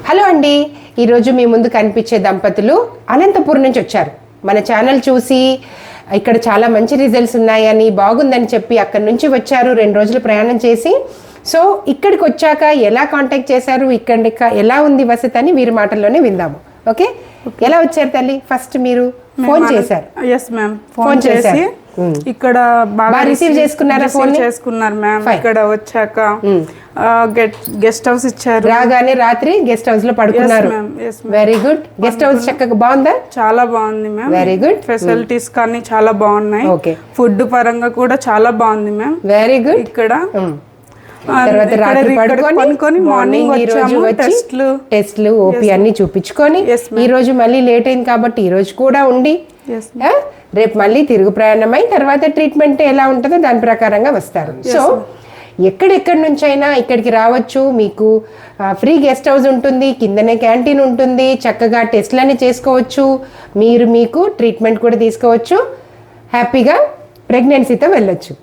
Hello అండి, ఈరోజు మీ ముందు కనిపించే దంపతులు అనంతపురం నుంచి వచ్చారు. మన ఛానల్ చూసి ఇక్కడ చాలా మంచి రిజల్ట్స్ ఉన్నాయని బాగుందని చెప్పి అక్కడి నుంచి వచ్చారు. 2 రోజులు ప్రయాణం చేసి సో ఇక్కడికి వచ్చాక ఎలా కాంటాక్ట్ చేశారు, ఇక్కడ ఎలా ఉంది వసతి అని వీరి మాటల్లోనే విందాము. ఓకే, ఎలా వచ్చారు తల్లి? ఫస్ట్ మీరు ఫోన్ చేశారు. ఎస్ మ్యామ్, ఫోన్ చేసి ఇక్కడ బాగా రిసీవ్ చేసుకున్నారా? ఫోన్ చేసుకున్నారు మ్యామ్. ఇక్కడ వచ్చాక గెస్ట్ హౌస్ ఇచ్చారు. రాగానే రాత్రి గెస్ట్ హౌస్ లో పడుకున్నారు. Very good. గెస్ట్ హౌస్ చక్కగా బాగుందా? చాలా బాగుంది మ్యామ్. Very good. ఫెసిలిటీస్ కానీ చాలా బాగున్నాయి. ఓకే, ఫుడ్ పరంగా కూడా చాలా బాగుంది మ్యామ్. Very good. ఇక్కడ తర్వాత రాత్రి పడుకొని మార్నింగ్ వచ్చాము. టెస్ట్లు ఓపీ అన్ని చూపించుకొని ఈ రోజు మళ్ళీ లేట్ అయింది కాబట్టి ఈ రోజు కూడా ఉండి రేపు మళ్ళీ తిరుగు ప్రయాణమై తర్వాత ట్రీట్మెంట్ ఎలా ఉంటుందో దాని ప్రకారంగా వస్తారు. సో ఎక్కడెక్కడి నుంచి అయినా ఇక్కడికి రావచ్చు. మీకు ఫ్రీ గెస్ట్ హౌస్ ఉంటుంది, కిందనే క్యాంటీన్ ఉంటుంది, చక్కగా టెస్ట్లన్నీ చేసుకోవచ్చు. మీకు ట్రీట్మెంట్ కూడా తీసుకోవచ్చు, హ్యాపీగా ప్రెగ్నెన్సీతో వెళ్ళొచ్చు.